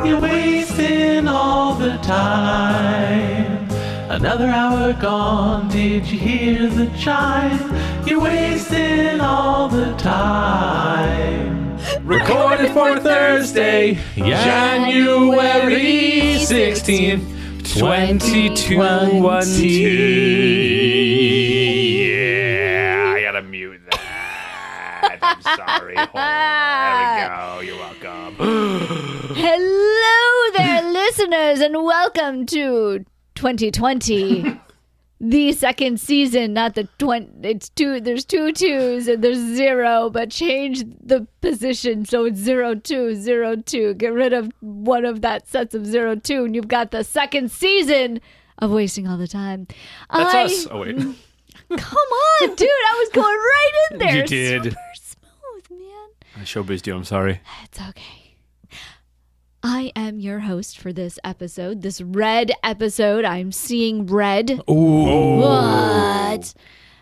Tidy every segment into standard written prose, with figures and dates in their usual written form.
You're wasting all the time. Another hour gone, did you hear the chime? You're wasting all the time. Recorded for Thursday, January 16th, 2020. Yeah, I gotta mute that. I'm sorry. There we go. You're welcome. Hello there, listeners, and welcome to 2020. The second season, not the 20. It's two. There's two twos and there's zero, but change the position so it's 0202. Get rid of one of that sets of 02, and you've got the second season of Wasting All the Time. That's us. Oh, wait. Come on, dude. I was going right in there. You did. Super smooth, man. Showbiz you. I'm sorry. It's okay. I am your host for this episode, this red episode. I'm seeing red. Ooh. What?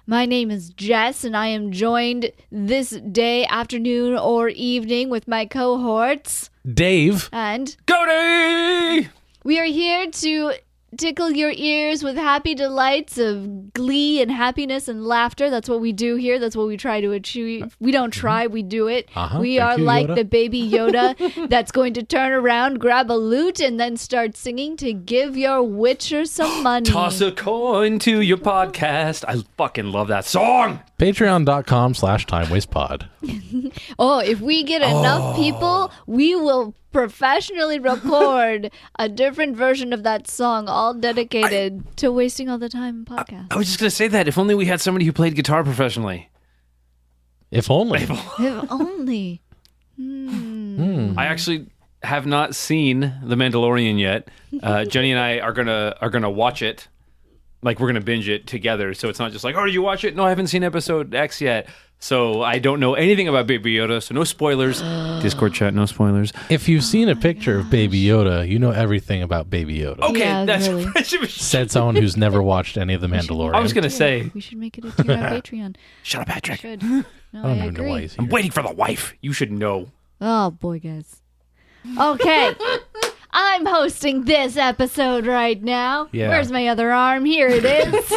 My name is Jess, and I am joined this day, afternoon, or evening with my cohorts, Dave and Cody! we are here to tickle your ears with happy delights of glee and happiness and laughter. That's what we do here. That's what we try to achieve. We don't try, we do it. We are like the baby Yoda that's going to turn around, grab a lute, and then start singing to give your witcher some money. Toss a coin to your podcast. I fucking love that song. Patreon.com/timewastepod. Oh, if we get enough people, we will professionally record a different version of that song, all dedicated to Wasting All the Time podcast. I was just going to say that. If only we had somebody who played guitar professionally. If only. If only. I actually have not seen The Mandalorian yet. Jenny and I are gonna watch it. Like, we're gonna binge it together. So it's not just like, oh, did you watch it? No, I haven't seen episode X yet. So I don't know anything about Baby Yoda. So no spoilers. Discord chat, no spoilers. If you've seen a picture of Baby Yoda, you know everything about Baby Yoda. Okay, Yeah, that's really. Said someone who's never watched any of The Mandalorian. I was gonna say. We should make it a tier on Patreon. Shut up, Patrick. Should. No, I don't even know agree. why he's I'm here. waiting for the wife. You should know. Oh, boy, guys. Okay. I'm hosting this episode right now. Yeah. Where's my other arm? Here it is.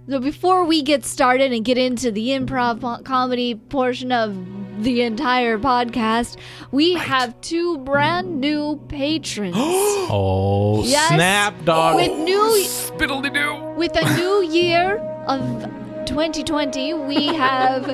So before we get started and get into the improv comedy portion of the entire podcast, we have two brand new patrons. Oh, Yes. snap, dog. Spiddle-de-doo. With a new year of 2020, we have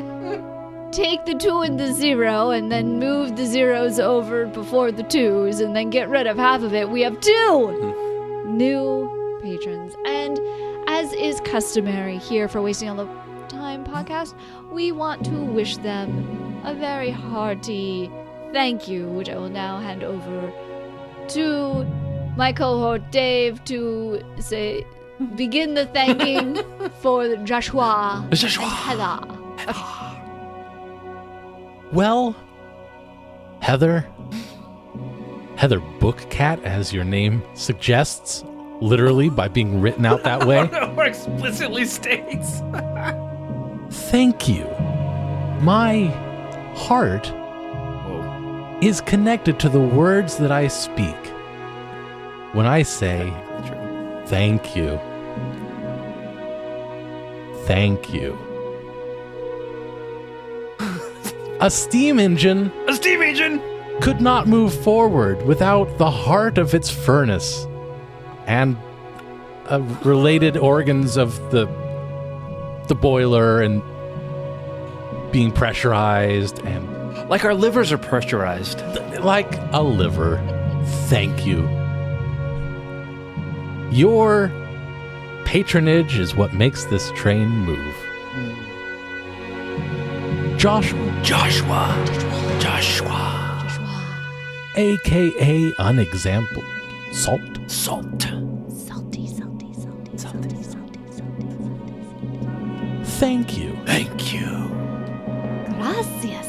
take the 2 and the 0 and then move the zeros over before the 2s and then get rid of half of it. We have 2 new patrons. And as is customary here for Wasting All the Time podcast, we want to wish them a very hearty thank you, which I will now hand over to my cohort Dave to say, begin the thanking for Joshua and Heather. Well, Heather Bookcat, as your name suggests, literally by being written out that way. Or explicitly states. Thank you. My heart is connected to the words that I speak when I say thank you. Thank you. A steam engine could not move forward without the heart of its furnace and related organs of the boiler and being pressurized and Like our livers are pressurized. like a liver. Thank you. Your patronage is what makes this train move. Joshua, a.k.a. unexampled salt. Salty. Thank you. Gracias.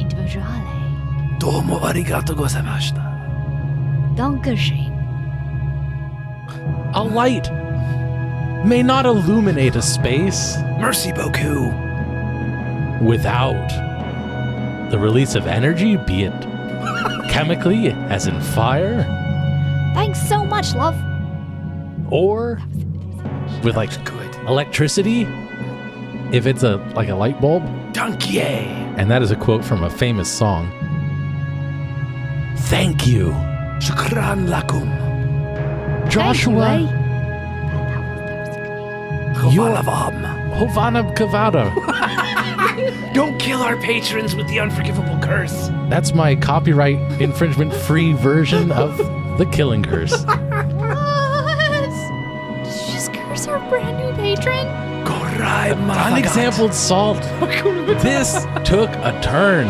Individuale. Domo arigato gozaimashita. Dankeschön. A light may not illuminate a space Merci beaucoup. without the release of energy, be it chemically, as in fire, Thanks so much, love. or with like electricity, if it's a light bulb. Donkey. And that is a quote from a famous song. Thank you, Shukran lakum. Joshua. Hovalavam. Hovana Kavada. Don't kill our patrons with the unforgivable curse. That's my copyright infringement-free version of the killing curse. What? Did you just curse our brand new patron? Korai Mavagat. Unexampled salt. This took a turn.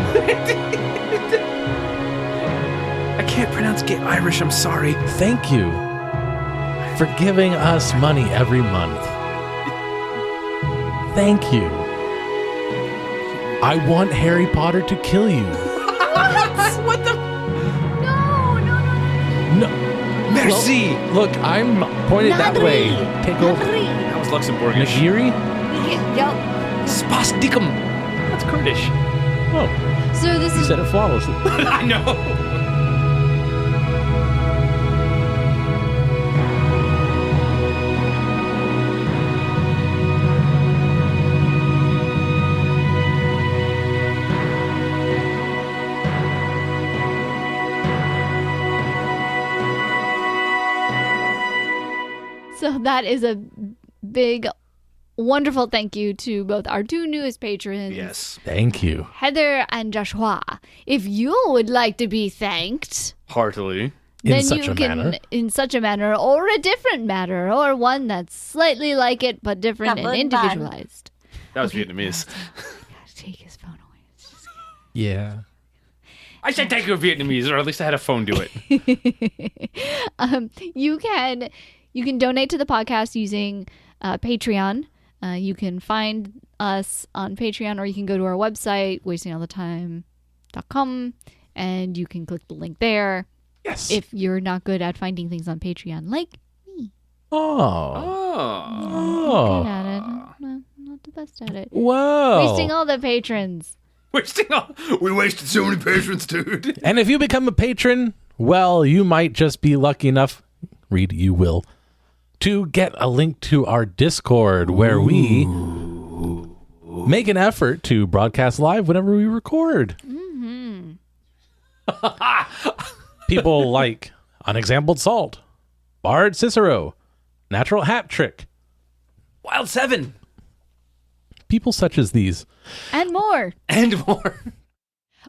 I can't pronounce gay Irish, I'm sorry. Thank you for giving us money every month. Thank you. I want Harry Potter to kill you. What the? No. Merci. Look, I'm pointed that way. Take over. That was Luxembourgish. Nagiri? Yup. Spasticum. That's Kurdish. Oh, So this you is said it flawlessly. I know. So that is a big, wonderful thank you to both our two newest patrons, Yes. Thank you. Heather and Joshua. If you would like to be thanked, Heartily. In then such you a can, manner. in such a manner, or a different manner, or one that's slightly like it but different and individualized. That was Vietnamese. Gotta take his phone away. It's just- Yeah. I said take your Vietnamese, or at least I had a phone do it. You can donate to the podcast using Patreon. You can find us on Patreon, or you can go to our website, wastingallthetime.com, and you can click the link there. Yes. If you're not good at finding things on Patreon, like me. Oh. Oh. Good at it. I'm not the best at it. Whoa. Wasting all the patrons. We wasted so many patrons, dude. And if you become a patron, well, you might just be lucky enough, Reed, you will, to get a link to our Discord where we make an effort to broadcast live whenever we record. Mm-hmm. People like Unexampled Salt, Bard Cicero, Natural Hat Trick, Wild 7. people such as these. And more. And more.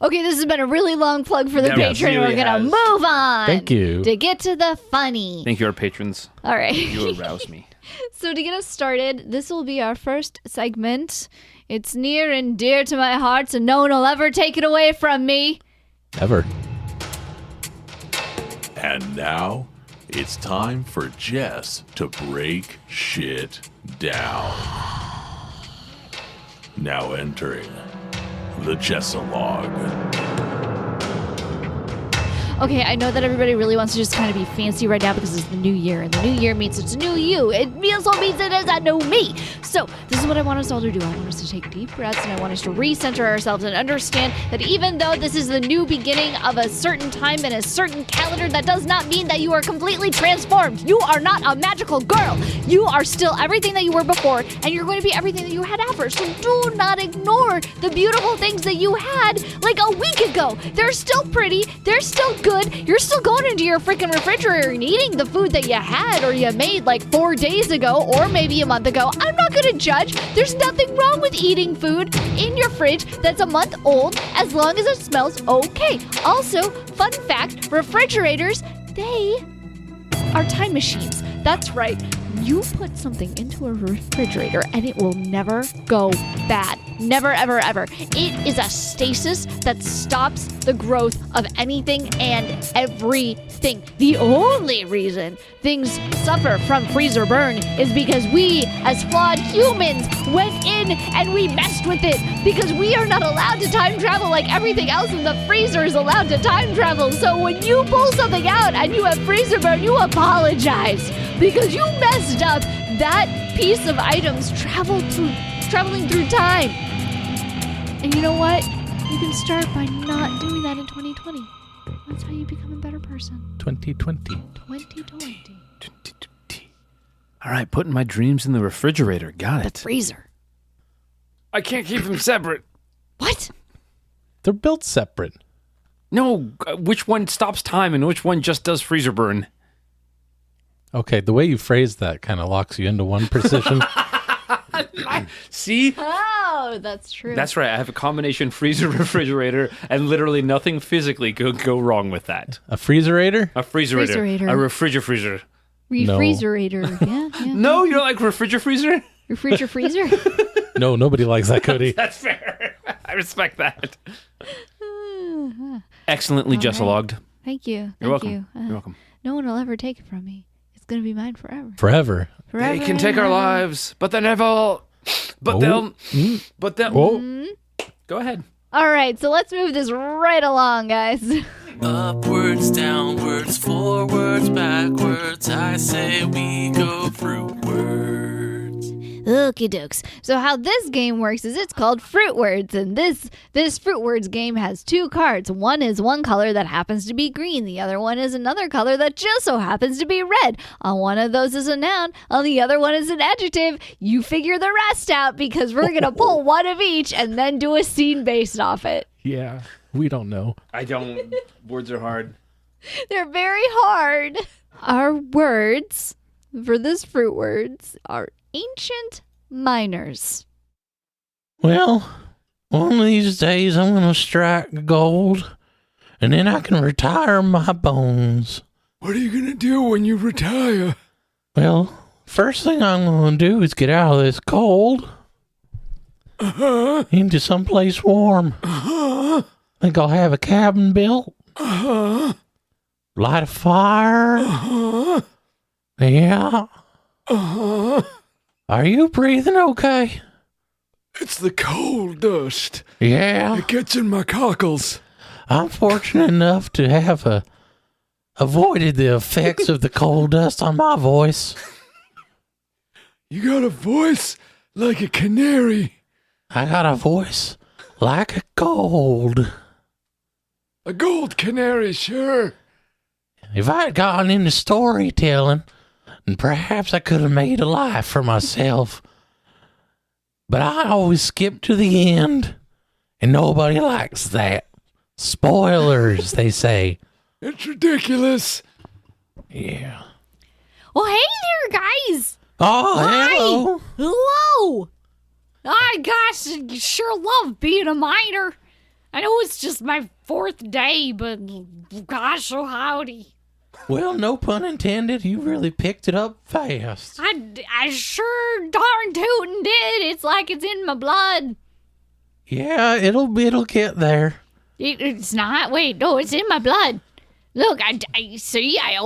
Okay, this has been a really long plug for the Yeah, it patron. really We're going to has. move on. Thank you. To get to the funny. Thank you, our patrons. All right. You arouse me. So to get us started, this will be our first segment. It's near and dear to my heart, so no one will ever take it away from me. Ever. And now, it's time for Jess to break shit down. Now entering the Jesalogue. Okay, I know that everybody really wants to just kind of be fancy right now because it's the new year, and the new year means it's a new you. It also means it is a new me. So this is what I want us all to do. I want us to take deep breaths, and I want us to recenter ourselves and understand that even though this is the new beginning of a certain time and a certain calendar, that does not mean that you are completely transformed. You are not a magical girl. You are still everything that you were before, and you're going to be everything that you had after. So do not ignore the beautiful things that you had like a week ago. They're still pretty. They're still good. You're still going into your freaking refrigerator and eating the food that you had or you made like 4 days ago or maybe a month ago. I'm not going to judge. There's nothing wrong with eating food in your fridge that's a month old as long as it smells okay. Also, fun fact, refrigerators, they are time machines. That's right. You put something into a refrigerator and it will never go bad. Never, ever, ever. It is a stasis that stops the growth of anything and everything. The only reason things suffer from freeze or burn is because we, as flawed humans, went in and we messed with it. Because we are not allowed to time travel like everything else in the freezer is allowed to time travel. So when you pull something out and you have freezer burn, you apologize. Because you messed up that piece of items traveling through time. And you know what? You can start by not doing that in 2020. That's how you become a better person. 2020. 2020. All right, putting my dreams in the refrigerator. Got The it. freezer. I can't keep them separate. What? They're built separate. No, which one stops time and which one just does freezer burn? Okay, the way you phrased that kind of locks you into one position. See? Oh, that's true. That's right. I have a combination freezer refrigerator, and literally nothing physically could go wrong with that. A freezerator? A freezerator. Freezerator. A refrigerator. Refreezerator. Yeah. No, you don't like refrigerator? Freezer. No, nobody likes that, Cody. That's fair. I respect that. Excellently Jesalogued. Thank you. You're welcome. You. You're welcome. No one will ever take it from me. It's going to be mine forever. Forever. They can take our lives, but they never. But they'll. But they'll. Go ahead. All right, so let's move this right along, guys. Upwards, downwards, forwards, backwards. I say we go fruitwards. Okie dokes. So how this game works is it's called Fruitwards, and this Fruitwards game has two cards. One is one color that happens to be green. The other one is another color that just so happens to be red. On one of those is a noun. On the other one is an adjective. You figure the rest out because we're going to pull one of each and then do a scene based off it. Yeah, we don't know. I don't. Words are hard. They're very hard. Our words for this Fruitwards are ancient miners. Well, one of these days I'm going to strike gold, and then I can retire my bones. What are you going to do when you retire? Well, first thing I'm going to do is get out of this cold into someplace warm. Think I'll have a cabin built. Light a fire. Yeah. Are you breathing okay? It's the coal dust. Yeah. It gets in my cockles. I'm fortunate enough to have avoided the effects of the coal dust on my voice. You got a voice like a canary. I got a voice like a gold. A gold canary, sure. If I had gotten into storytelling, then perhaps I could have made a life for myself. But I always skip to the end, and nobody likes that. Spoilers, they say. It's ridiculous. Yeah. Well, hey there, guys. Oh, hello. Hello. Gosh, I sure love being a miner. I know it's just my 4th day, but gosh, oh howdy. Well, no pun intended. You really picked it up fast. I sure darn tootin' did. It's like it's in my blood. Yeah, it'll get there. It's not. Wait, no, it's in my blood. Look, I see. I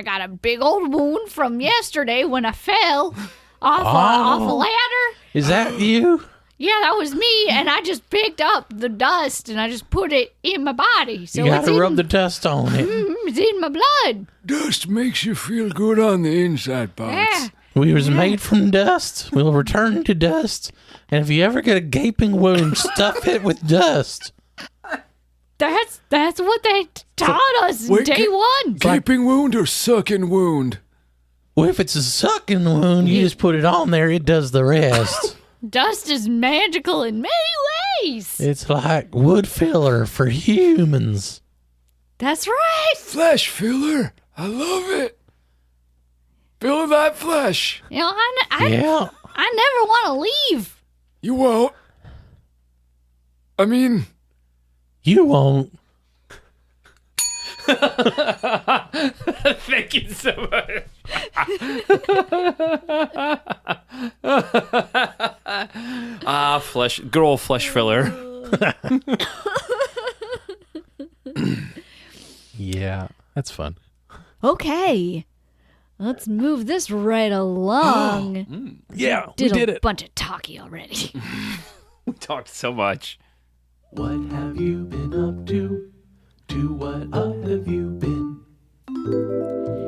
got a big old wound from yesterday when I fell off a ladder. Is that you? Yeah, that was me, and I just picked up the dust and I just put it in my body. So You gotta rub the dust on it. It's in my blood. Dust makes you feel good on the inside parts. Yeah. We was made from dust. We'll return to dust. And if you ever get a gaping wound, stuff it with dust. That's what they taught us Wait, day one. Gaping wound or sucking wound? Well, if it's a sucking wound, you just put it on there. It does the rest. Dust is magical in many ways. It's like wood filler for humans. That's right. Flesh filler. I love it. Fill that flesh. You know, I never want to leave. You won't. I mean... You won't. Thank you so much. Flesh, good old flesh filler. Yeah, that's fun. Okay. Let's move this right along. Yeah, we did a it. bunch of talky already. We talked so much. What have you been up to? To what up have you been?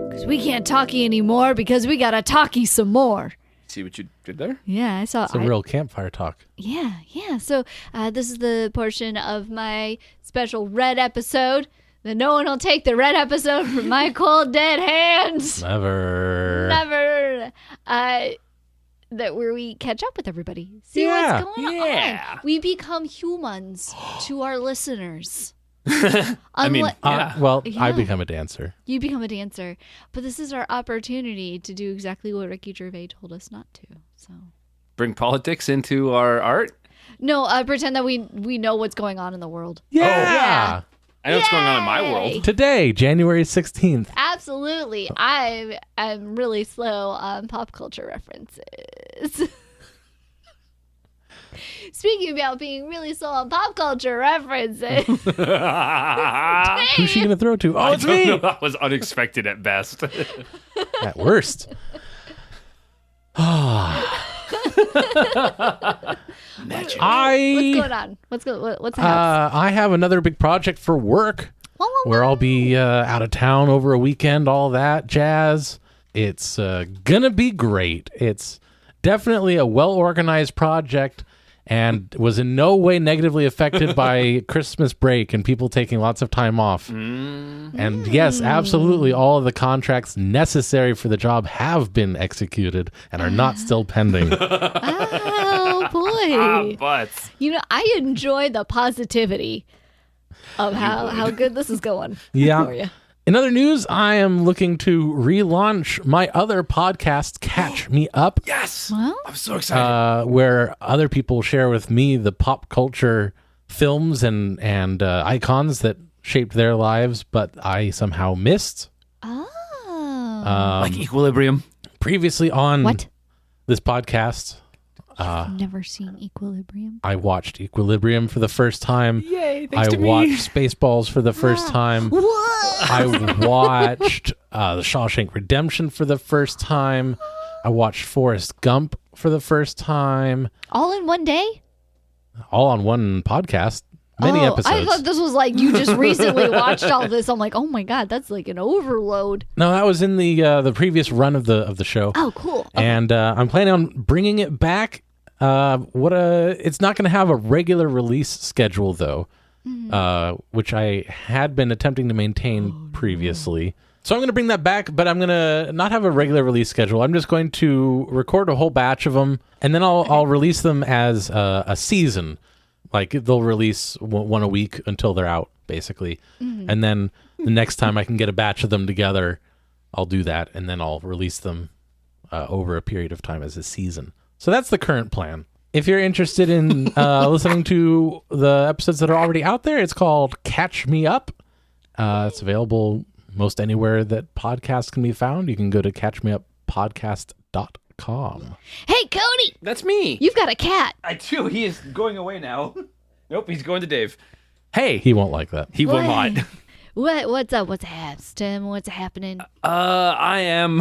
Because we can't talky anymore because we gotta talky some more. See what you did there? Yeah, I saw. It's a real campfire talk. Yeah. So this is the portion of my special red episode. That no one will take the red episode from my cold dead hands. Never. That where we catch up with everybody, see what's going Yeah. on. We become humans to our listeners. I mean, yeah. I become a dancer. You become a dancer, but this is our opportunity to do exactly what Ricky Gervais told us not to. So Bring politics into our art? no, pretend that we know what's going on in the world. Yeah. I know what's going on in my Yay! world. Today, January 16th. Absolutely. I am really slow on pop culture references. Speaking about being really slow on pop culture references. Who's she going to throw to? Oh, it's me. That was unexpected at best. At worst. Magic. What's going on? What's happening? I have another big project for work where I'll be out of town over a weekend, all that jazz. It's gonna be great. It's definitely a well-organized project and was in no way negatively affected by Christmas break and people taking lots of time off. And yes, absolutely, all of the contracts necessary for the job have been executed and are not still pending. Oh boy. But You know, I enjoy the positivity of how good this is going. Yeah. For you. In other news, I am looking to relaunch my other podcast, Catch Me Up, yes, Well, I'm so excited. where other people share with me the pop culture films and icons that shaped their lives, but I somehow missed. oh. Like Equilibrium. Previously on What? this podcast, I've never seen Equilibrium. I watched Equilibrium for the first time. Yay! I watched Spaceballs for the first time. What? I watched The Shawshank Redemption for the first time. I watched Forrest Gump for the first time. All in one day? All on one podcast. Many episodes. I thought this was like you just recently watched all this. I'm like, oh my god, that's like an overload. No, that was in the previous run of the show. Oh, cool. And I'm planning on bringing it back. It's not going to have a regular release schedule though, which I had been attempting to maintain previously. So I'm going to bring that back, but I'm going to not have a regular release schedule. I'm just going to record a whole batch of them, and then I'll release them as a season. Like they'll release one a week until they're out, basically. And then the next time I can get a batch of them together, I'll do that, and then I'll release them over a period of time as a season. So that's the current plan. If you're interested in listening to the episodes that are already out there, it's called Catch Me Up. It's available most anywhere that podcasts can be found. You can go to catchmeuppodcast.com. Hey, Cody, That's me. you've got a cat. I do. He is going away now. Nope, he's going to Dave. Hey, he won't like that. He will not. What's up? What's happening? What's happening? I am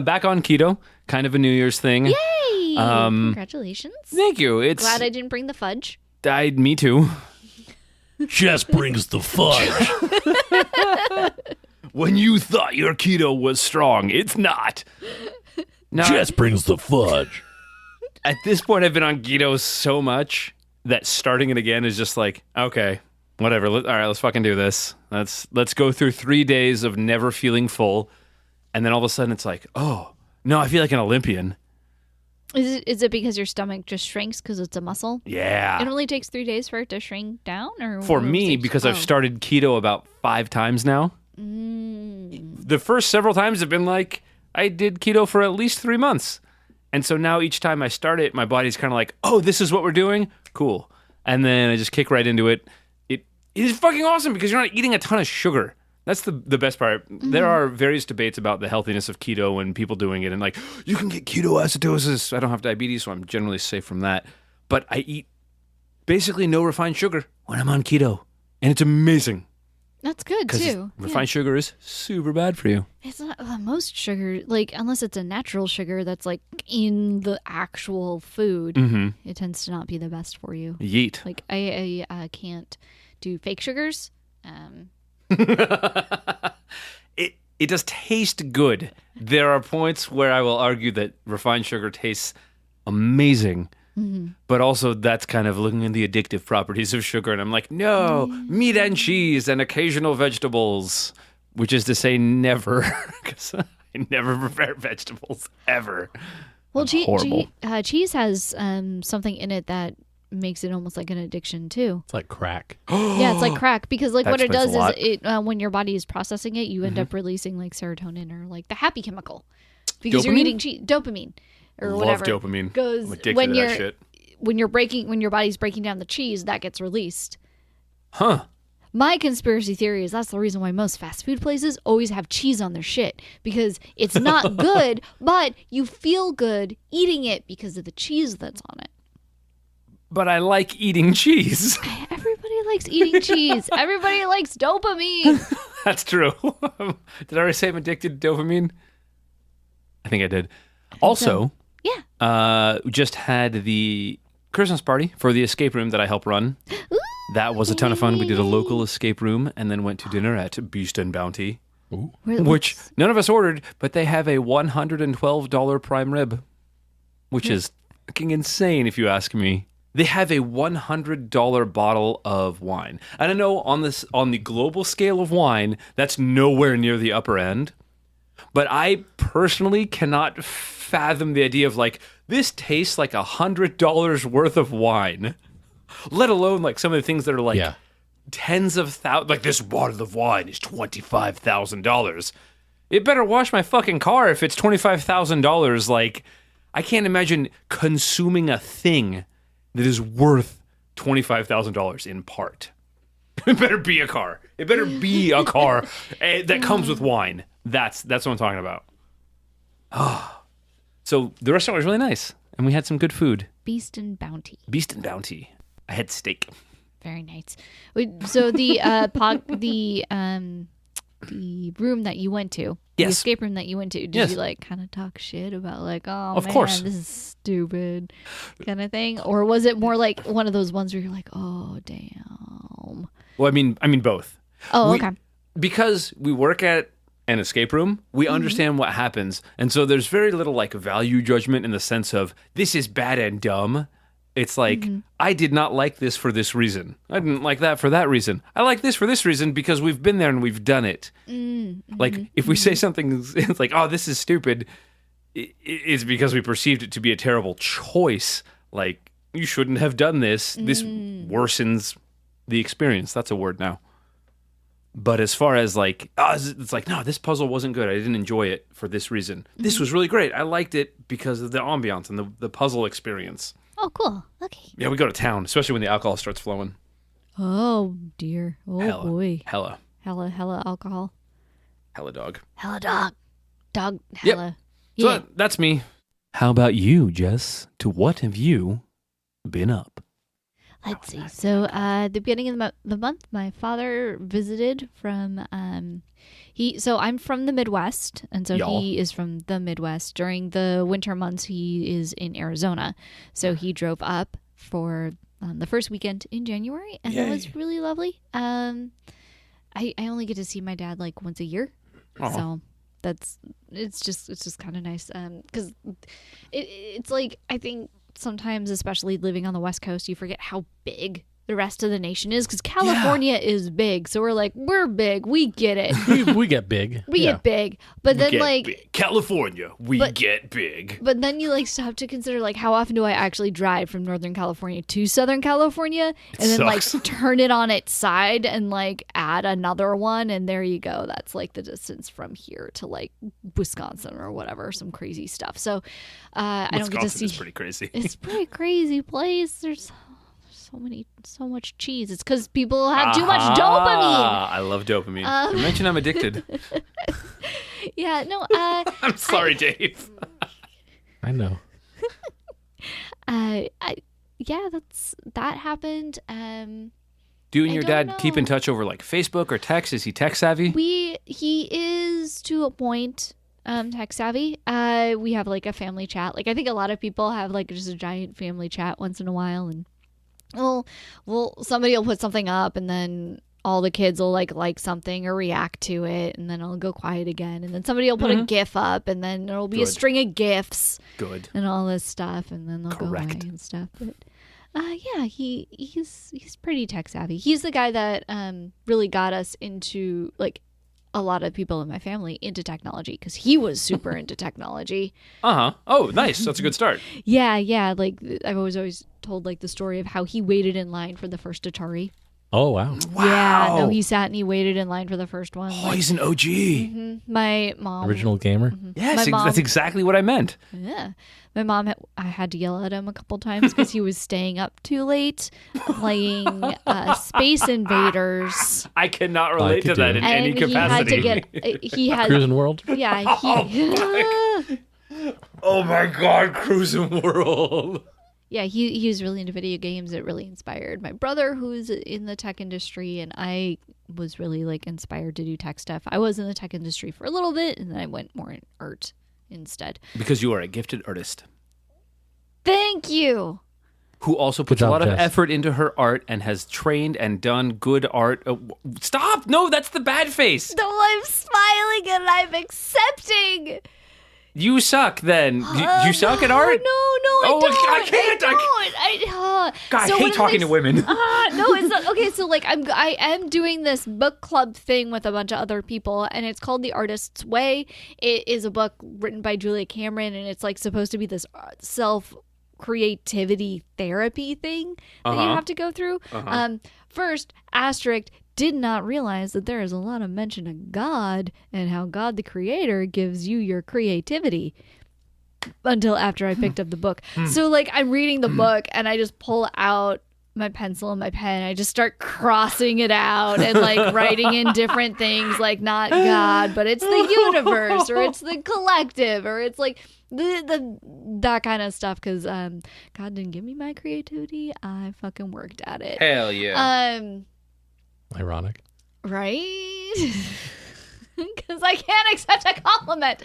back on keto. Kind of a New Year's thing. Yay! Congratulations. Thank you. It's Glad I didn't bring the fudge. me too. Just brings the fudge. When you thought your keto was strong, it's not. No, brings the fudge. at this point, I've been on keto so much that starting it again is just like, okay, whatever. All right, let's fucking do this. Let's go through 3 days of never feeling full, and then all of a sudden it's like, oh no, I feel like an Olympian. Is it because your stomach just shrinks because it's a muscle? Yeah. It only takes 3 days for it to shrink down, or For what was me, it? because I've started keto about 5 times now. The first several times have been like, I did keto for at least 3 months. And so now each time I start it, my body's kind of like, oh, this is what we're doing? Cool. And then I just kick right into it. It is fucking awesome because you're not eating a ton of sugar. That's the best part. There are various debates about the healthiness of keto and people doing it. And like, you can get ketoacidosis. I don't have diabetes, so I'm generally safe from that. But I eat basically no refined sugar when I'm on keto. And it's amazing. That's good Because too. refined sugar is super bad for you. It's not most sugar, like unless it's a natural sugar that's like in the actual food, it tends to not be the best for you. Yeet. Like I can't do fake sugars. it does taste good. There are points where I will argue that refined sugar tastes amazing. But also that's kind of looking at the addictive properties of sugar. And I'm like, no, meat and cheese and occasional vegetables, which is to say never, because I never prepare vegetables ever. Well, Horrible. cheese has something in it that makes it almost like an addiction too. It's like crack. Yeah, it's like crack because like That what it explains does a is lot. it when your body is processing it, you end up releasing like serotonin or like the happy chemical because you're Dopamine? eating cheese, dopamine or Love whatever. dopamine. Goes I'm addicted when to you're that shit. when your body's breaking down the cheese, that gets released. Huh. My conspiracy theory is that's the reason why most fast food places always have cheese on their shit because it's not good, but you feel good eating it because of the cheese that's on it. But I like eating cheese. Everybody likes eating cheese. Everybody likes dopamine. That's true. Did I already say I'm addicted to dopamine? I think I did. Also, Yeah. just had the Christmas party for the escape room that I help run. That was a ton of fun. We did a local escape room and then went to dinner at Beast and Bounty, which none of us ordered, but they have a $112 prime rib, which is fucking insane if you ask me. They have a $100 bottle of wine. And I know on the global scale of wine, that's nowhere near the upper end. But I personally cannot fathom the idea of like, this tastes like $100 worth of wine. Let alone like some of the things that are like tens of thousands. Like this bottle of wine is $25,000. It better wash my fucking car if it's $25,000. Like, I can't imagine consuming a thing that is worth $25,000 in part. It better be a car. It better be a car that comes with wine. That's what I'm talking about. So the restaurant was really nice, and we had some good food. Beast and Bounty. Beast and Bounty. I had steak. Very nice. So the the room that you went to, the Yes. escape room that you went to, did Yes. you like kind of talk shit about like, oh Of man, course. this is stupid kind of thing, or was it more like one of those ones where you're like, oh damn? Well, I mean both. Oh, We- okay. Because we work at an escape room, we understand what happens. And so there's very little like value judgment in the sense of this is bad and dumb. It's like, I did not like this for this reason. I didn't like that for that reason. I like this for this reason because we've been there and we've done it. Like, if we say something, it's like, oh, this is stupid, it's because we perceived it to be a terrible choice. Like, you shouldn't have done this. This worsens the experience. That's a word now. But as far as like, it's like, no, this puzzle wasn't good. I didn't enjoy it for this reason. This was really great. I liked it because of the ambiance and the puzzle experience. Oh, cool. Okay. Yeah, we go to town, especially when the alcohol starts flowing. Oh dear. Oh Hella. boy. Hella Alcohol. dog. Hella dog. Dog. Yep. Hella. So Yeah. that's me. How about you, Jess? To what have you been up? Let's see. So, the beginning of the month, my father visited from So I'm from the Midwest, and so Y'all. he is from the Midwest. During the winter months, he is in Arizona, so he drove up for the first weekend in January, and it was really lovely. I only get to see my dad like once a year, so it's just kind of nice because it's like I think. Sometimes, especially living on the West Coast, you forget how big the rest of the nation is because California is big. So we're like, we're big. We get it. we get big. We get big. But then like big. California, we get big. But then you like stop to consider like how often do I actually drive from Northern California to Southern California and then sucks. like turn it on its side and like add another one and there you go. That's like the distance from here to like Wisconsin or whatever, some crazy stuff. So I don't get to Wisconsin see. is pretty crazy. It's a pretty crazy place. There's so much cheese. It's because people have too much dopamine. I love dopamine. You mentioned I'm addicted. Yeah, no. I'm sorry, Dave. I know. Yeah, that happened. Do you and I your don't dad keep in know. touch over like Facebook or text? Is he tech savvy? He is to a point tech savvy. We have like a family chat. Like I think a lot of people have like just a giant family chat once in a while, and well somebody will put something up and then all the kids will like something or react to it, and then it'll go quiet again, and then somebody will put a GIF up, and then there'll be a string of GIFs. Good. And all this stuff, and then they'll Correct. go away and stuff. But yeah, he's pretty tech savvy. He's the guy that really got us into, like, a lot of people in my family into technology, because he was super into technology. Oh, nice. That's a good start. Yeah. Like, I've always told, like, the story of how he waited in line for the first Atari. Oh, wow. Yeah, no, he sat and he waited in line for the first one. Oh, he's an OG. My mom. Original gamer. Yes, My mom- that's exactly what I meant. Yeah. My mom, I had to yell at him a couple times because he was staying up too late playing Space Invaders. I cannot relate to could that do in it. any And capacity. he had, Cruising World. yeah, Oh my God, Cruising World. yeah, he was really into video games. It really inspired my brother, who's in the tech industry, and I was really, like, inspired to do tech stuff. I was in the tech industry for a little bit, and then I went more in art instead. Because you are a gifted artist Thank you. who also puts job, a lot of Jess. effort into her art and has trained and done good art. Stop! No, that's the bad face. No, I'm smiling and I'm accepting. You suck then. You suck at art? No, I Oh, don't. I can't. God, God, so I one hate of the talking to things- women. No, it's not. Okay, so, like, I am doing this book club thing with a bunch of other people, and it's called The Artist's Way. It is a book written by Julia Cameron, and it's, like, supposed to be this self-creativity therapy thing that you have to go through. First, asterisk, did not realize that there is a lot of mention of God and how God the Creator gives you your creativity until after I picked up the book. So, like, I'm reading the book and I just pull out my pencil and my pen. I just start crossing it out and, like, writing in different things, like, not God, but it's the universe, or it's the collective, or it's like the that kind of stuff, because God didn't give me my creativity. I fucking worked at it. Hell yeah. Ironic. Right? Because I can't accept a compliment.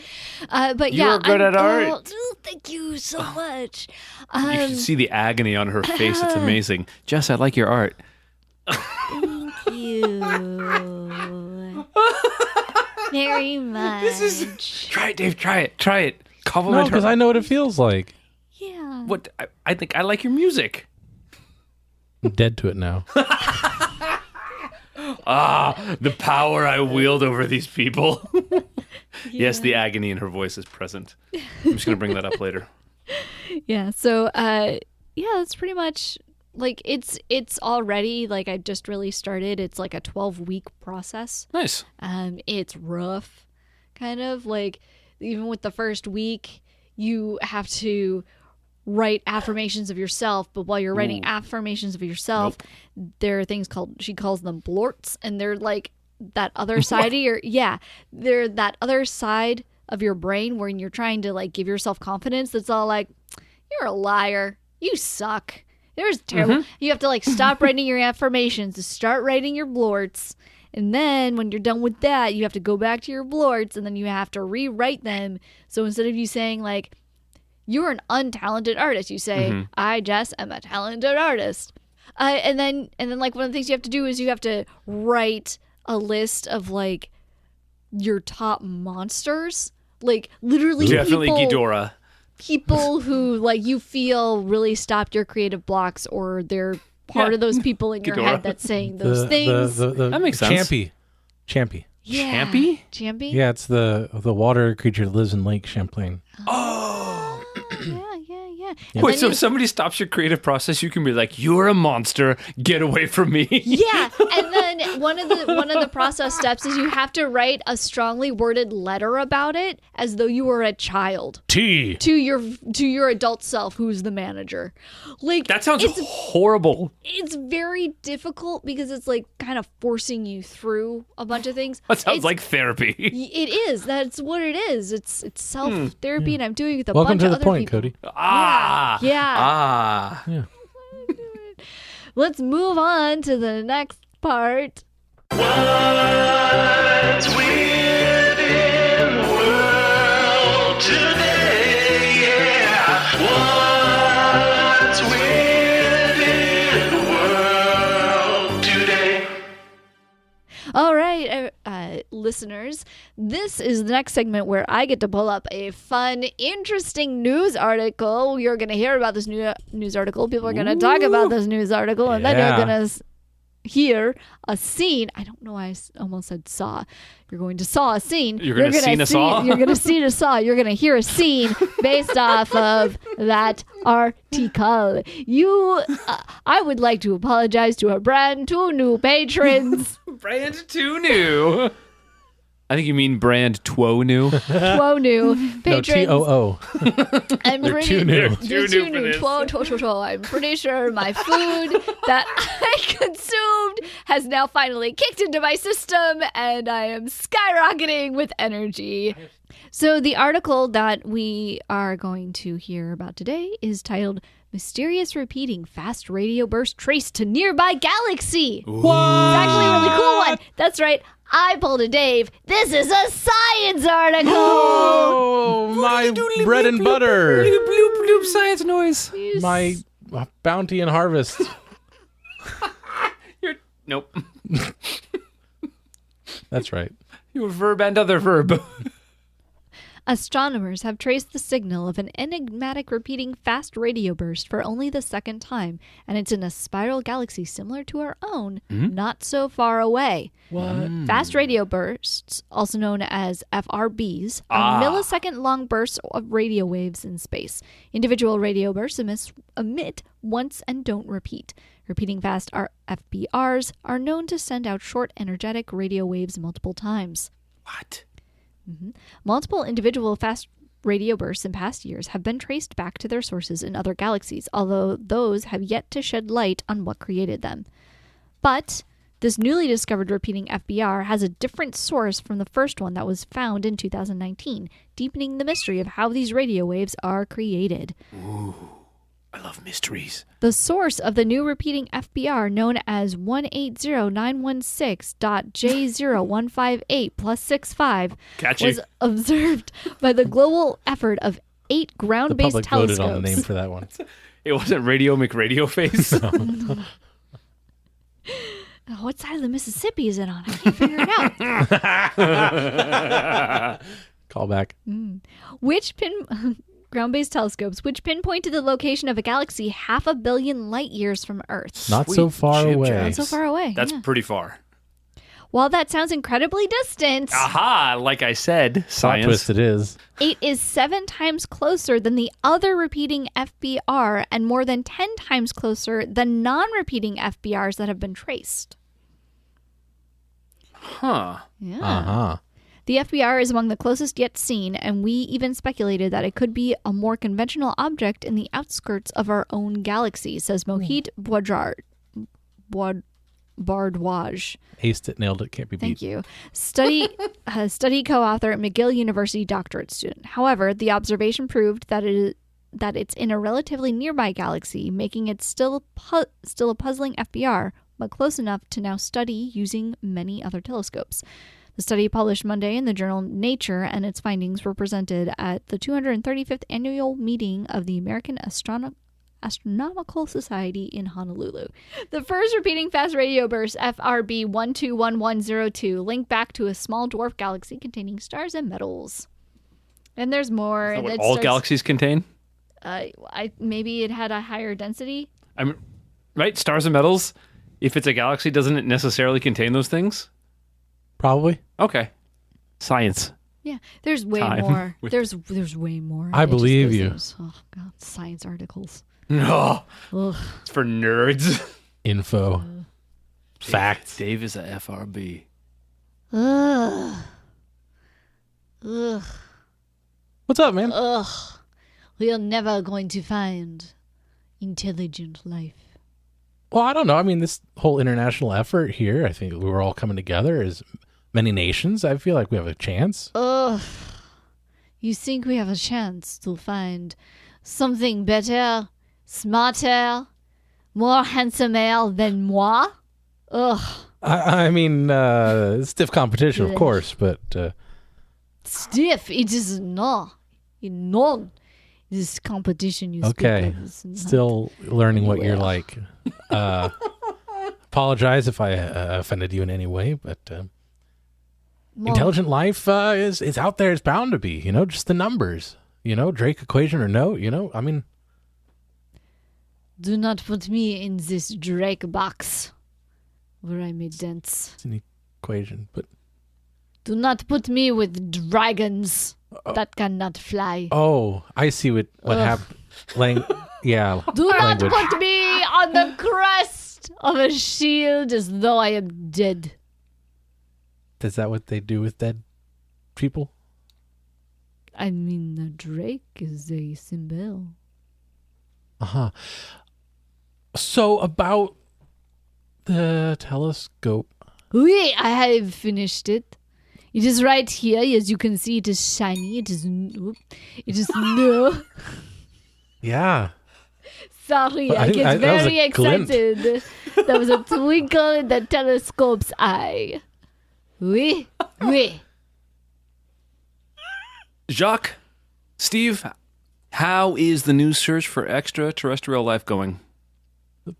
But You yeah, are good at art. Oh, thank you so much. You should see the agony on her face. It's amazing. Jess, I like your art. Thank you very much. Try it, Dave. Try it. No, Compliment because her. I know what it feels like. Yeah. What? I think I like your music. I'm dead to it now. The power I wield over these people. Yes, the agony in her voice is present. I'm just going to bring that up later. Yeah. So, yeah, it's pretty much, like, it's already, like, I just really started. It's like a 12-week process. Nice. It's rough, kind of, like, even with the first week, you have to write affirmations of yourself, but while you're writing affirmations of yourself, there are things she calls them blorts, and they're like that other side of they're that other side of your brain where you're trying to, like, give yourself confidence. That's all like, you're a liar, you suck, there's terrible. You have to, like, stop writing your affirmations to start writing your blorts. And then when you're done with that, you have to go back to your blorts, and then you have to rewrite them. So instead of you saying, like, you're an untalented artist, you say, I just am a talented artist. And then like, one of the things you have to do is you have to write a list of, like, your top monsters. Like, literally Definitely Ghidorah. people who, like, you feel really stopped your creative blocks, or they're part of those people in your Ghidorah. head that's saying those things. That makes sense. Champy. Yeah. Champy? Champy? Yeah, it's the water creature that lives in Lake Champlain. Yeah. Wait, so if somebody stops your creative process, you can be like, "You're a monster. Get away from me." Yeah, and then one of the process steps is you have to write a strongly worded letter about it, as though you were a child T. to your adult self, who's the manager. Like, That sounds horrible. it's very difficult because it's, like, kind of forcing you through a bunch of things. That sounds It's- like therapy. It is. That's what it is. It's self therapy, and I'm doing it with a Welcome bunch to of the other point, people. Cody. Yeah. Yeah. Let's move on to the next part. What's weird in the world today? Yeah. What's weird in the world today? All right, listeners, this is the next segment where I get to pull up a fun, interesting news article. You're going to hear about this news article. People are going to talk about this news article, and then you're going to hear a scene. I don't know why I almost said saw. You're going to saw a scene. You're going to see a saw? You're going to see a saw. You're going to hear a scene based off of that article. I would like to apologize to our brand 2 new patrons. Brand 2 new. I think you mean brand Two new. Two new patrons. No, TOO. I'm They're pretty, too new. They're too new. Two. I'm pretty sure my food that I consumed has now finally kicked into my system, and I am skyrocketing with energy. So the article that we are going to hear about today is titled "Mysterious Repeating Fast Radio Burst Traced to Nearby Galaxy." What? It's actually a really cool one. That's right. I pulled a Dave. This is a science article. Oh, my bread and butter. Bloop, bloop, bloop, science noise. My bounty and harvest. Nope. That's right. Your verb and other verb. Astronomers have traced the signal of an enigmatic repeating fast radio burst for only the second time, and it's in a spiral galaxy similar to our own, not so far away. What? Fast radio bursts, also known as FRBs, are millisecond-long bursts of radio waves in space. Individual radio bursts emit once and don't repeat. Repeating fast FBRs are known to send out short, energetic radio waves multiple times. What? Multiple individual fast radio bursts in past years have been traced back to their sources in other galaxies, although those have yet to shed light on what created them. But this newly discovered repeating FBR has a different source from the first one that was found in 2019, deepening the mystery of how these radio waves are created. Ooh, I love mysteries. The source of the new repeating FBR, known as 180.916.J0158+65, was observed by the global effort of 8 The ground-based public telescopes. voted on the name for that one. It wasn't Radio McRadio Face. What side of the Mississippi is it on? I can't figure it out. Call back. Ground-based telescopes, which pinpointed the location of a galaxy 500 million light years from Earth. Not so far away. Not so far away. That's yeah. pretty far. While that sounds incredibly distant, Aha! Like I said, Plot science. twist it is. it is 7 times closer than the other repeating FBR and more than 10 times closer than non-repeating FBRs that have been traced. Huh. Yeah. Uh-huh. The FBR is among the closest yet seen, and we even speculated that it could be a more conventional object in the outskirts of our own galaxy, says Mohit Bardwaj. Aced it, nailed it, can't be beat. Thank you. Study co-author at McGill University doctorate student. However, the observation proved that it's in a relatively nearby galaxy, making it still a puzzling FBR, but close enough to now study using many other telescopes. The study published Monday in the journal Nature, and its findings were presented at the 235th annual meeting of the American Astronomical Society in Honolulu. The first repeating fast radio burst, FRB 121102, linked back to a small dwarf galaxy containing stars and metals. And there's more. Is that and what it all starts- galaxies contain? Maybe it had a higher density. Right? Stars and metals. If it's a galaxy, doesn't it necessarily contain those things? Probably. Okay. Science. Yeah, there's way Time. more. There's way more. I It just believe goes you. those- Oh god, science articles. No. Ugh. It's for nerds. Info. Facts. Dave is a FRB. Ugh. Ugh. What's up, man? Ugh. We are never going to find intelligent life. Well, I don't know. I mean, this whole international effort here, I think we're all coming together as many nations. I feel like we have a chance. Ugh. You think we have a chance to find something better, smarter, more handsomer than moi? Ugh. I mean, stiff competition, of course, but Stiff. It is not. None. This competition you speak okay. of is not. Still learning what you're Well. like. apologize if I offended you in any way, but intelligent life is out there. It's bound to be, just the numbers, Drake equation or no, I mean. Do not put me in this Drake box where I made dents. It's an equation, but. Do not put me with dragons that cannot fly. Oh, I see what happened. Yeah. Do not language. put me on the crest of a shield as though I am dead. Is that what they do with dead people? I mean, the drake is a symbol. Uh-huh. So about the telescope. Oui, I have finished it. It is right here. As you can see, it is shiny. It is no. Yeah. Sorry, Well, I get that was very a glint. excited. There was a twinkle in the telescope's eye. Oui, oui. Jacques, Steve, how is the new search for extraterrestrial life going?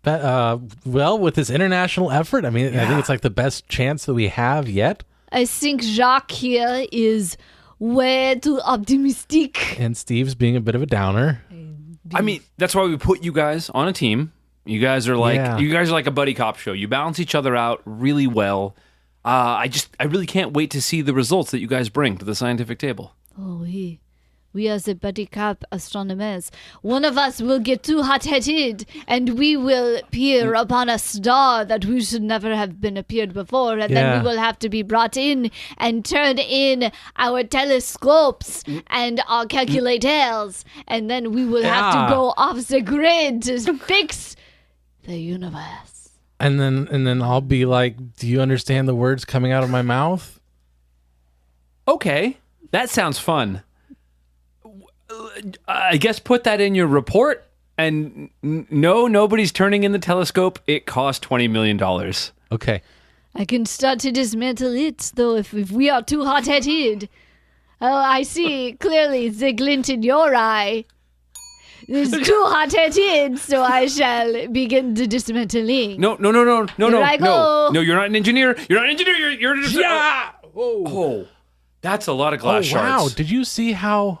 Well, with this international effort, I mean, I think it's like the best chance that we have yet. I think Jacques here is way too optimistic. And Steve's being a bit of a downer. I mean, that's why we put you guys on a team. You guys are like a buddy cop show. You balance each other out really well. I really can't wait to see the results that you guys bring to the scientific table. Oh, oui. We are the buddy cop astronomers. One of us will get too hot-headed, and we will peer upon a star that we should never have been appeared before, and then we will have to be brought in and turn in our telescopes and our calculators, and then we will have to go off the grid to fix the universe. And then I'll be like, do you understand the words coming out of my mouth? Okay, that sounds fun. I guess put that in your report. And no, nobody's turning in the telescope. It cost $20 million. Okay. I can start to dismantle it, though, if we are too hot-headed. Oh, I see clearly the glint in your eye. It's too hot-headed, so I shall begin the dismantling. No. Here I go. No, you're not an engineer. You're just... Yeah! Oh, that's a lot of glass shards. Wow. Did you see how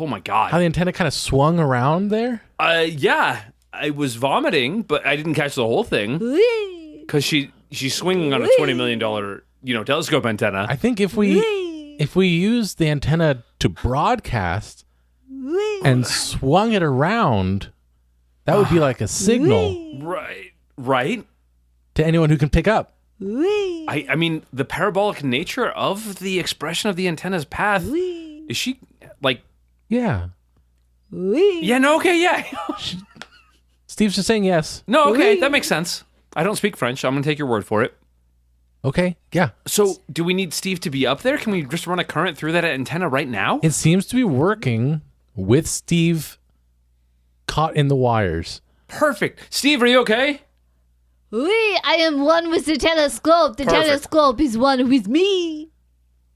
Oh my God. the antenna kind of swung around there? Yeah. I was vomiting, but I didn't catch the whole thing. Whee! Because she's swinging on a $20 million, telescope antenna. I think if we use the antenna to broadcast and swung it around, that would be like a signal Right. to anyone who can pick up. I mean, the parabolic nature of the expression of the antenna's path, is she, like... Yeah. Yeah, no, okay, yeah. Steve's just saying yes. No, okay, that makes sense. I don't speak French. I'm going to take your word for it. Okay, yeah. So, do we need Steve to be up there? Can we just run a current through that antenna right now? It seems to be working with Steve caught in the wires. Perfect. Steve, are you okay? Oui, I am one with the telescope. The Perfect. telescope is one with me.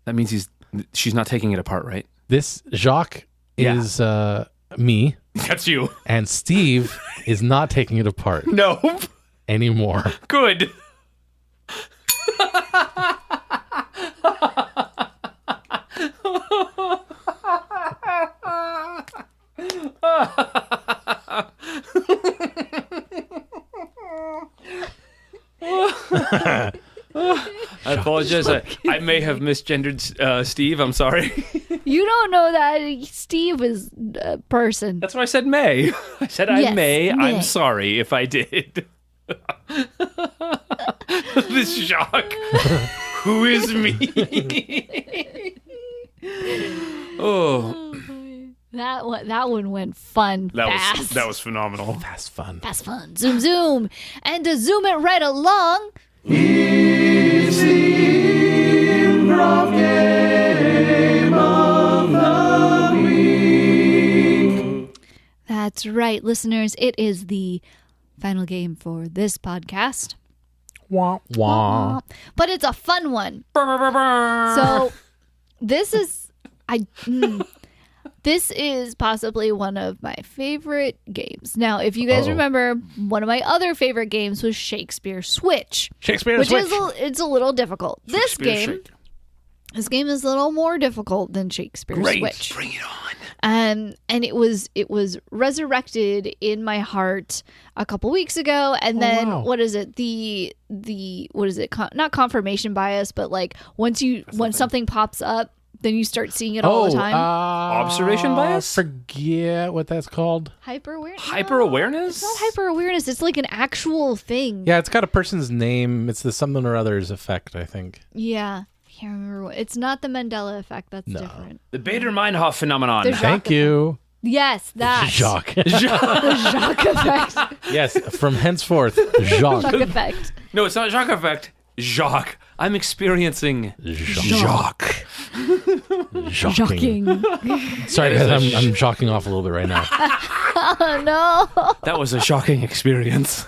That means she's not taking it apart, right? This Jacques is me, That's you. and Steve is not taking it apart No. anymore. Good. I apologize. I may have misgendered Steve. I'm sorry. You don't know that Steve is a person. That's why I said may. I said I Yes, may. may. I'm sorry if I did. This shock. Who is me? Oh, That one went fun fast. that was phenomenal. That's fun. That's fun. Zoom, zoom. And to zoom it right along. It's the Improv Game of the Week. That's right, listeners. It is the final game for this podcast. Wah, wah. But it's a fun one. So this is This is possibly one of my favorite games. Now, if you guys remember, one of my other favorite games was Shakespeare Switch. Shakespeare Switch. It's a little difficult. This game is a little more difficult than Shakespeare Switch. Bring it on. And it was resurrected in my heart a couple weeks ago, and then wow. what is it? The what is it? Not confirmation bias, but like when something pops up, then you start seeing it all the time. Observation bias? Forget what that's called. Hyper-awareness? Hyper-awareness? It's not hyper-awareness. It's like an actual thing. Yeah, it's got a person's name. It's the something or other's effect, I think. Yeah. Can't remember what. It's not the Mandela effect. That's different. The Bader-Meinhof phenomenon. Thank you. Yes, that. Jacques. The Jacques effect. Yes, from henceforth, Jacques. Jacques effect. No, it's not Jacques effect. Jacques. I'm experiencing Jacques. Shocking. Sorry, guys, I'm shocking off a little bit right now. Oh, no. That was a shocking experience.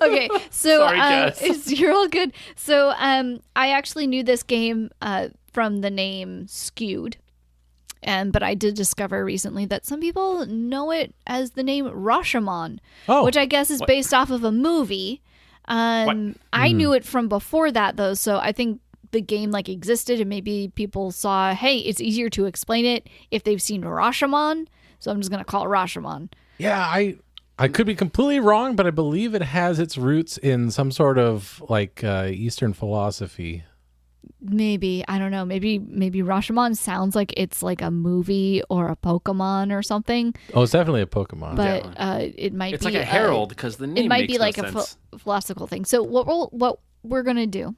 Okay, so Sorry, Jess. you're all good. So I actually knew this game from the name Skewed. But I did discover recently that some people know it as the name Rashomon, which I guess is based off of a movie. I knew it from before that, though, so I think the game like existed, and maybe people saw, hey, it's easier to explain it if they've seen Rashomon, so I'm just going to call it Rashomon. Yeah, I could be completely wrong, but I believe it has its roots in some sort of like Eastern philosophy. Maybe, I don't know. Maybe Rashomon sounds like it's like a movie or a Pokemon or something. Oh, it's definitely a Pokemon. But it might It's be like a herald because the name it might makes be like no a sense. philosophical thing. So what we're gonna do,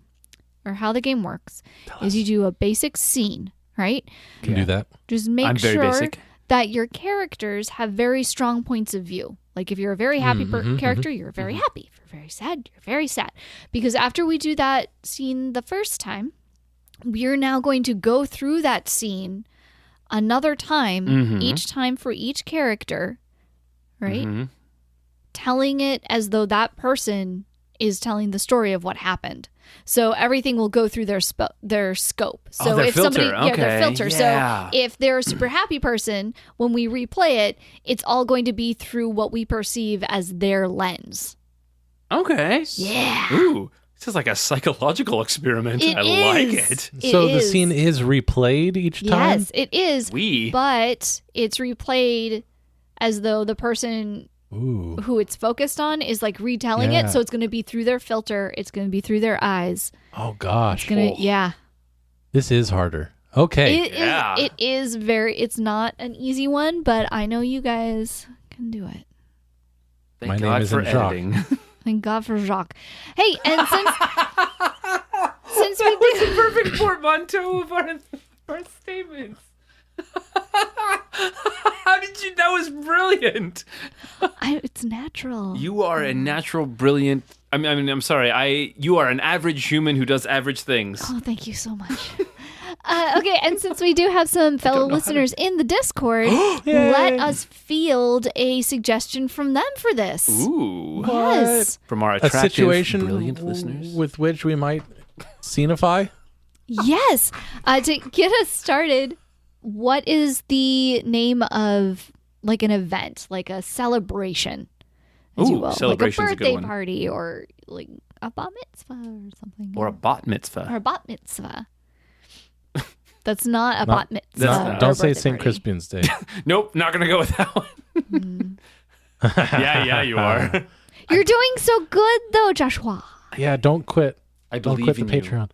or how the game works, is you do a basic scene, right? Can do that. Just make I'm very sure basic. that your characters have very strong points of view. Like if you're a very happy character, you're very happy. If you're very sad, you're very sad. Because after we do that scene the first time, we're now going to go through that scene another time, each time for each character, right? Telling it as though that person is telling the story of what happened. So everything will go through their scope. So their if filter. somebody, their filter. Yeah. So if they're a super happy person, when we replay it, it's all going to be through what we perceive as their lens. Okay. Yeah. Ooh. This is like a psychological experiment. I like it. So the scene is replayed each time? Yes, it is. But it's replayed as though the person who it's focused on is like retelling it. So it's going to be through their filter. It's going to be through their eyes. Oh, gosh. Yeah. This is harder. Okay. It is it's not an easy one, but I know you guys can do it. Thank My God name for isn't Jacques. editing. Thank God for Jacques. Hey, and since we It's do a perfect portmanteau of our statements. How did you? That was brilliant. it's natural. You are a natural, brilliant. I'm sorry. You are an average human who does average things. Oh, thank you so much. Okay, and since we do have some fellow listeners in the Discord, let us field a suggestion from them for this. Ooh. Yes. From our A attractive, situation brilliant listeners. with which we might scenify? Yes. To get us started, what is the name of like an event, like a celebration, as you will, like a celebration's a good birthday one. party or like a bat mitzvah or something, Or a bat mitzvah. or a bat mitzvah. That's not a bat mitzvah. That's not- or a Don't say birthday St. party. Crispin's Day. Nope, not going to go with that one. Yeah, you are. You're doing so good though, Joshua. Yeah, don't quit. I Don't believe quit the in you. Patreon.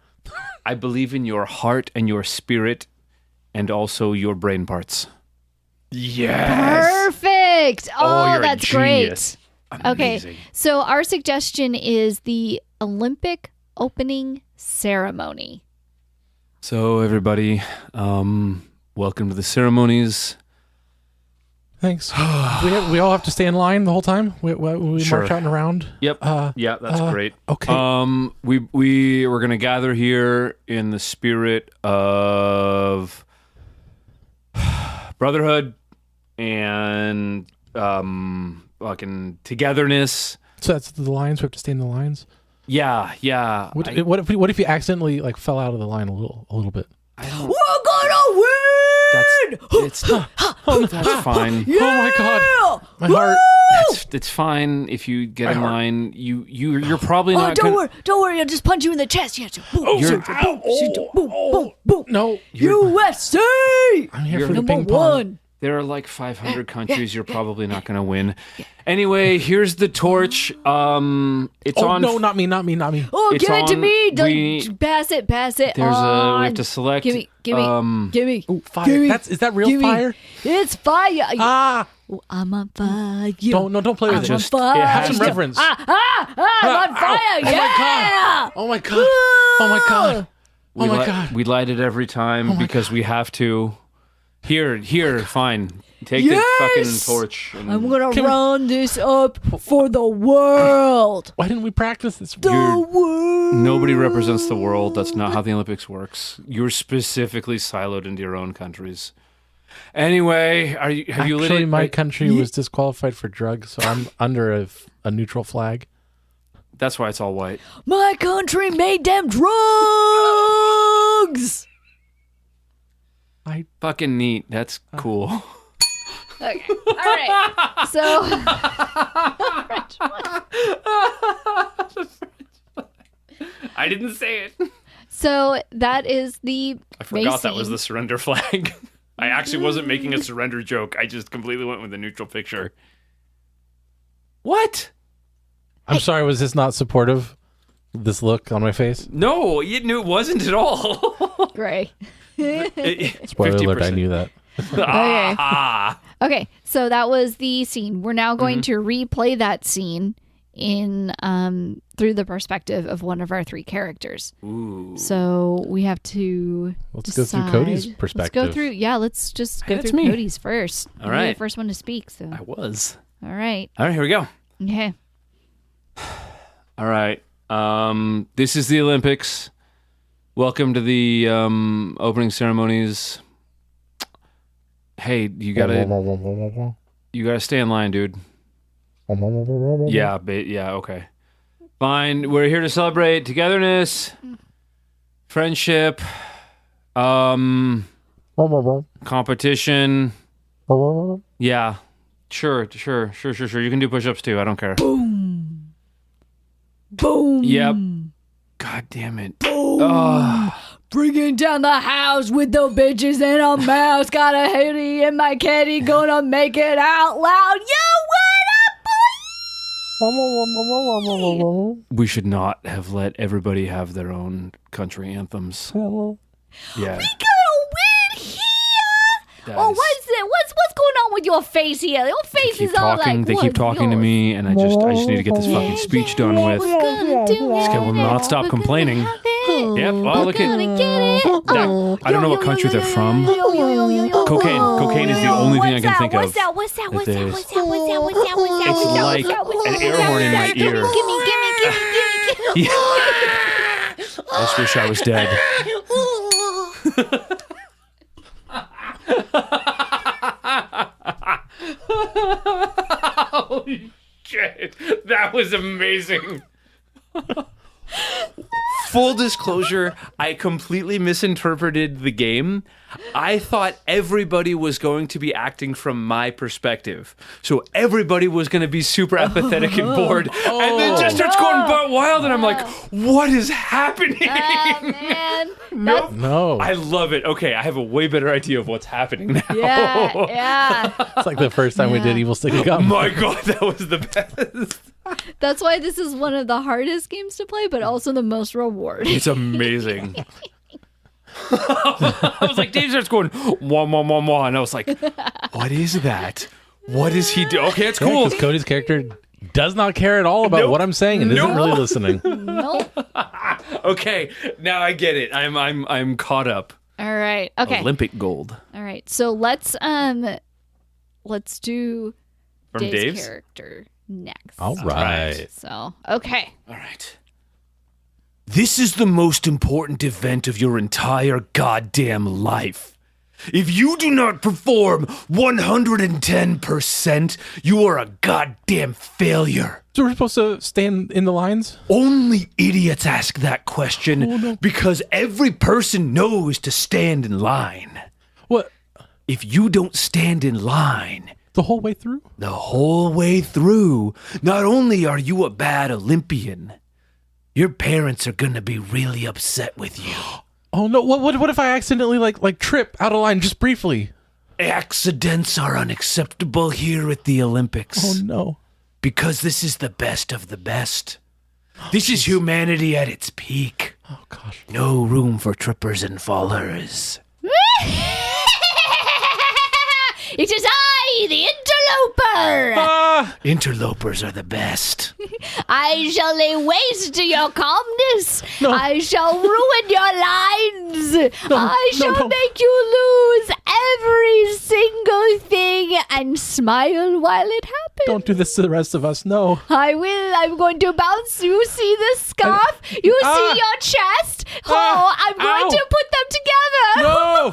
I believe in your heart and your spirit and also your brain parts. Yes. Perfect. Oh, you're a that's genius. great. Okay, Amazing. so our suggestion is the Olympic opening ceremony. So everybody, welcome to the ceremonies. Thanks. we all have to stay in line the whole time? We Sure. march out and around? Yep. Yeah, that's great. Okay. We were gonna gather here in the spirit of brotherhood and fucking togetherness. So that's the lines? We have to stay in the lines? Yeah. What if you accidentally like fell out of the line a little bit? We're gonna win! That's fine. Oh my god, my heart. It's fine if you get in line. You're probably not. Don't worry. I'll just punch you in the chest. Yeah. Boom. No, USA. I'm here for the Number ping pong. one. There are like 500 countries. You're probably not going to win. Anyway, here's the torch. It's Oh on. no, not me. Oh, It's give it to on- me. we- Pass it. There's we have to select. Give me. Ooh, fire. Gimme. Is that real Gimme. fire? It's fire. Ah, Oh, I'm on fire. don't play with it. just- fire. it Have has some to- reverence. I'm on fire. Oh Yeah. Oh my god. Oh my god. We Oh my li- god. We light it every time because we have to. Here, fine. Take the Yes! fucking torch. and- I'm gonna run this up for the world. Why didn't we practice this? The world. Nobody represents the world. That's not how the Olympics works. You're specifically siloed into your own countries. Anyway, have you lit Actually, it? my country was disqualified for drugs, so I'm under a neutral flag. That's why it's all white. My country made them drugs. Fucking neat. That's cool. Okay. All right. So. I didn't say it. So that is the. I forgot that racing. was the surrender flag. I actually wasn't making a surrender joke. I just completely went with the neutral picture. What? I'm sorry, was this not supportive? This look on my face? No, it wasn't at all. Gray. Spoiler alert, I knew that. Ah. Okay, so that was the scene. We're now going to replay that scene in through the perspective of one of our three characters. Ooh. So we have to Let's go through decide. Cody's perspective. Let's go through. Yeah, let's just go That's through me. Cody's first. All You're right. the first one to speak. So I was. all right, All right, here we go. okay. All right. This is the Olympics. Welcome to the opening ceremonies. Hey, you gotta stay in line, dude. Yeah, okay. Fine. We're here to celebrate togetherness, friendship, competition. Yeah. Sure. You can do push-ups too. I don't care. Boom. Yep. God damn it. Bringing down the house with the bitches and a mouse. Got a hoodie in my caddy. Gonna make it out loud. Yo, what up, boy? We should not have let everybody have their own country anthems. Yeah. Gonna win here. Oh, what is it? What's going on with your face here? Your face is all like. They keep talking to me, and I just need to get this fucking speech done with. We're gonna do This guy will not stop complaining. Yep. Oh, look at that. I don't know what country they're from. Cocaine. Cocaine is the only thing I can think of. What's that? It's like an air horn in my ear. Gimme. I just wish I was dead. Holy shit. That was amazing. Full disclosure, I completely misinterpreted the game. I thought everybody was going to be acting from my perspective. So everybody was going to be super apathetic and bored. And then just starts going butt wild, and I'm like, what is happening? Oh, man. Nope. No. I love it. Okay, I have a way better idea of what's happening now. Yeah. It's like the first time we did Evil Stick of Oh Gum. my god, that was the best. That's why this is one of the hardest games to play, but also the most rewarding. It's amazing. I was like, Dave starts going, wah, wah, wah, wah. And I was like, what is that? What does he do? Okay, it's cool. Because Cody's character does not care at all about Nope. what I'm saying and isn't really listening. Nope. Okay, now I get it. I'm caught up. All right. Okay. Olympic gold. All right. So let's do From Dave's Dave's? character next. All right. So okay. All right. This is the most important event of your entire goddamn life. If you do not perform 110%, you are a goddamn failure. So we're supposed to stand in the lines? Only idiots ask that question because every person knows to stand in line. What? if you don't stand in line The whole way through? the whole way through, not only are you a bad Olympian, your parents are gonna be really upset with you. Oh no! What if I accidentally like trip out of line just briefly? Accidents are unacceptable here at the Olympics. Oh no! Because this is the best of the best. This is humanity at its peak. Oh gosh! No room for trippers and fallers. It is I, the interloper! Interlopers are the best. I shall lay waste to your calmness. No. I shall ruin your lines. I no, shall no. make you lose every single thing and smile while it happens. Don't do this to the rest of us. No. I will. I'm going to bounce. You see the scarf? You see your chest? I'm going Ow. to put them together. No.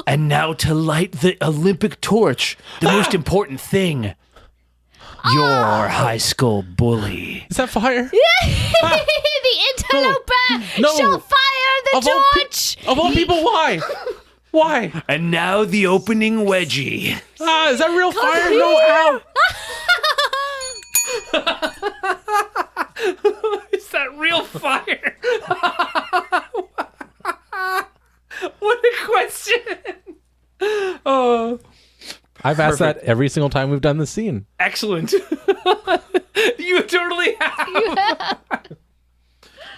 And now to light the Olympic torch, the most important thing. Your high school bully. Is that fire? The interloper No. shall fire the torch. Of all people, why? Why? And now the opening wedgie. Is that real fire? No, ow. Is that real fire? What a question. Oh, I've asked that every single time we've done this scene. excellent. You totally have.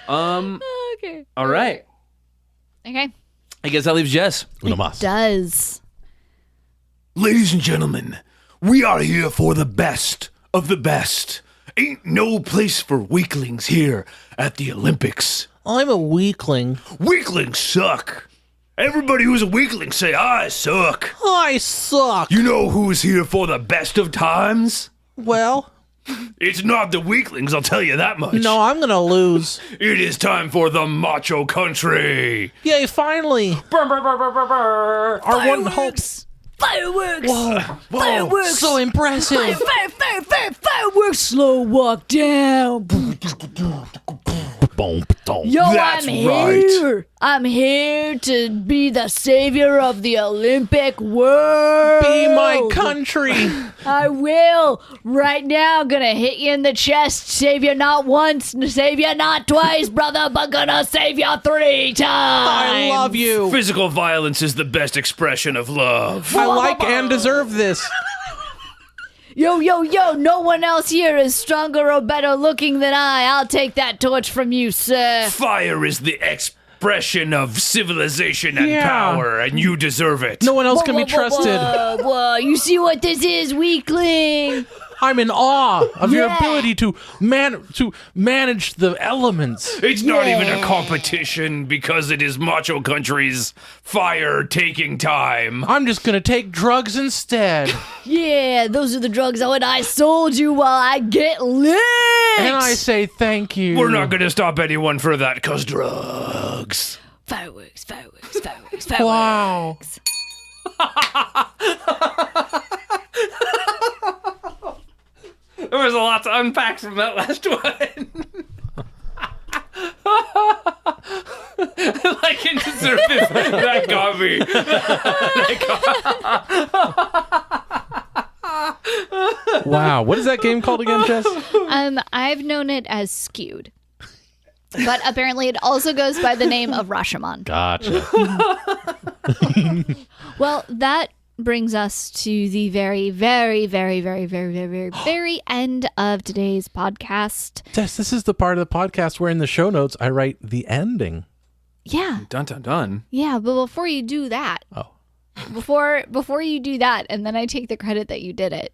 Okay. All right. Okay. I guess that leaves Jess. Una mas. Does. Ladies and gentlemen, we are here for the best of the best. Ain't no place for weaklings here at the Olympics. I'm a weakling. Weaklings suck. Everybody who's a weakling say, I suck. I suck. You know who's here for the best of times? Well, It's not the weaklings, I'll tell you that much. no, I'm gonna lose. It is time for the macho country. Yay, finally. Our one hope. Fireworks. Whoa. Fireworks. So impressive. Fireworks. Slow walk down. Yo, That's I'm right. here. I'm here to be the savior of the Olympic world. Be my country. I will. Right now, gonna hit you in the chest. Save you not once, save you not twice, brother, but gonna save you 3 times. I love you. Physical violence is the best expression of love. I like and deserve this. Yo, no one else here is stronger or better looking than I. I'll take that torch from you, sir. Fire is the expression of civilization and Yeah. power, and you deserve it. No one else can be trusted. Whoa, you see what this is, weakling? I'm in awe of your Yeah. ability to manage the elements. It's not even a competition because it is macho country's fire taking time. I'm just gonna take drugs instead. Yeah, those are the drugs I sold you while I get lit. And I say thank you. We're not going to stop anyone for that because drugs. Fireworks. Wow. There was a lot to unpack from that last one. Like in the surface, that got me. Wow. What is that game called again, Jess? I've known it as Skewed. But apparently it also goes by the name of Rashomon. Gotcha. Well, that brings us to the very, very, very, very, very, very, very, very end of today's podcast. Jess, this is the part of the podcast where in the show notes I write the ending. Yeah. Dun dun dun. Yeah, but before you do that, before you do that, and then I take the credit that you did it,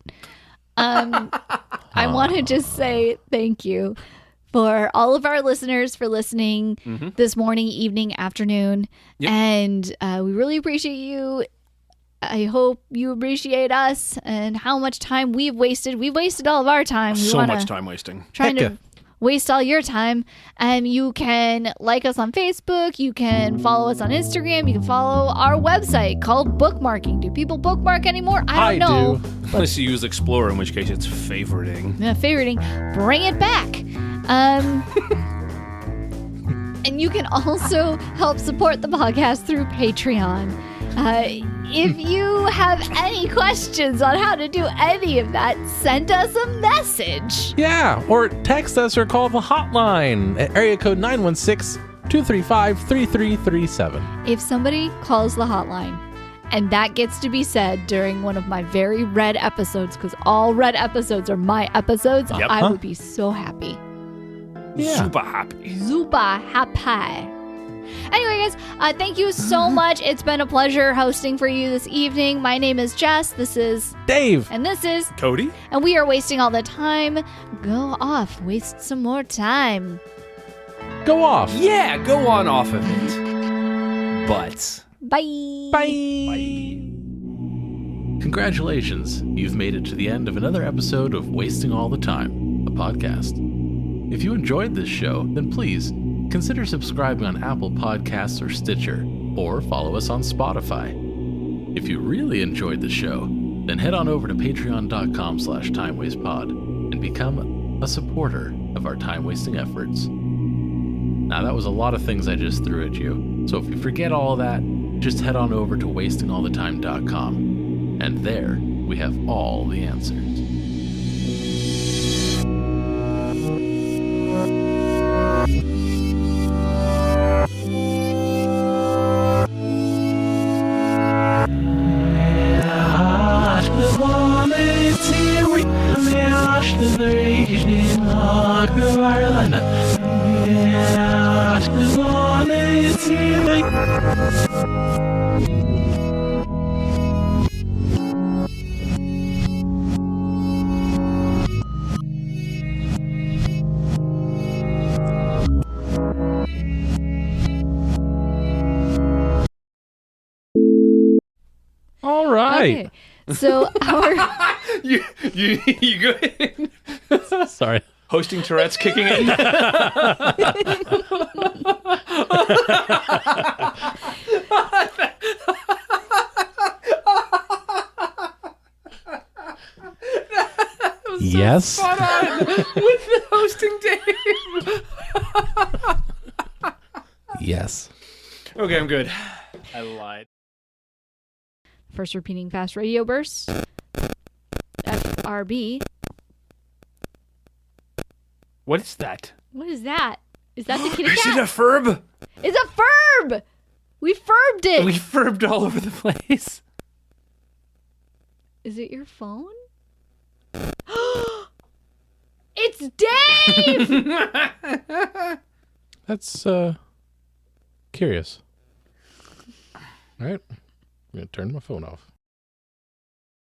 I want to just say thank you for all of our listeners for listening this morning, evening, afternoon. Yep. And we really appreciate you. I hope you appreciate us and how much time we've wasted. We've wasted all of our time. We So wanna much time wasting. Trying Hecka. to waste all your time. And you can like us on Facebook. You can follow us on Instagram. You can follow our website called Bookmarking. Do people bookmark anymore? I don't know. do. Unless you use Explorer, in which case it's favoriting. Favoriting. Bring it back. And you can also help support the podcast through Patreon. If you have any questions on how to do any of that, send us a message. Yeah, or text us or call the hotline at area code 916-235-3337. If somebody calls the hotline and that gets to be said during one of my very red episodes, because all red episodes are my episodes, Yep. I would be so happy. Yeah. Super happy. Super happy. Anyway, guys, thank you so much. It's been a pleasure hosting for you this evening. My name is Jess. This is Dave. And this is Cody? And we are wasting all the time. Go off. Waste some more time. Go off. Yeah, go on off of it. But. Bye. Bye. Congratulations. You've made it to the end of another episode of Wasting All the Time, a podcast. If you enjoyed this show, then please consider subscribing on Apple Podcasts or Stitcher, or follow us on Spotify. If you really enjoyed the show, then head on over to patreon.com/timewastepod and become a supporter of our time-wasting efforts. Now, that was a lot of things I just threw at you, so if you forget all that, just head on over to wastingallthetime.com, and there we have all the answers. All right. Okay. So our You go ahead. Sorry. Hosting Tourette's kicking in. Yes. Spot on with the hosting Dave. Yes. Okay, I'm good. I lied. first repeating fast radio burst. FRB. What is that? What is that? Is that the kitty Is it cat? a furb? It's a furb! We furbed it! We furbed all over the place. Is it your phone? It's Dave! That's curious. All right. I'm going to turn my phone off.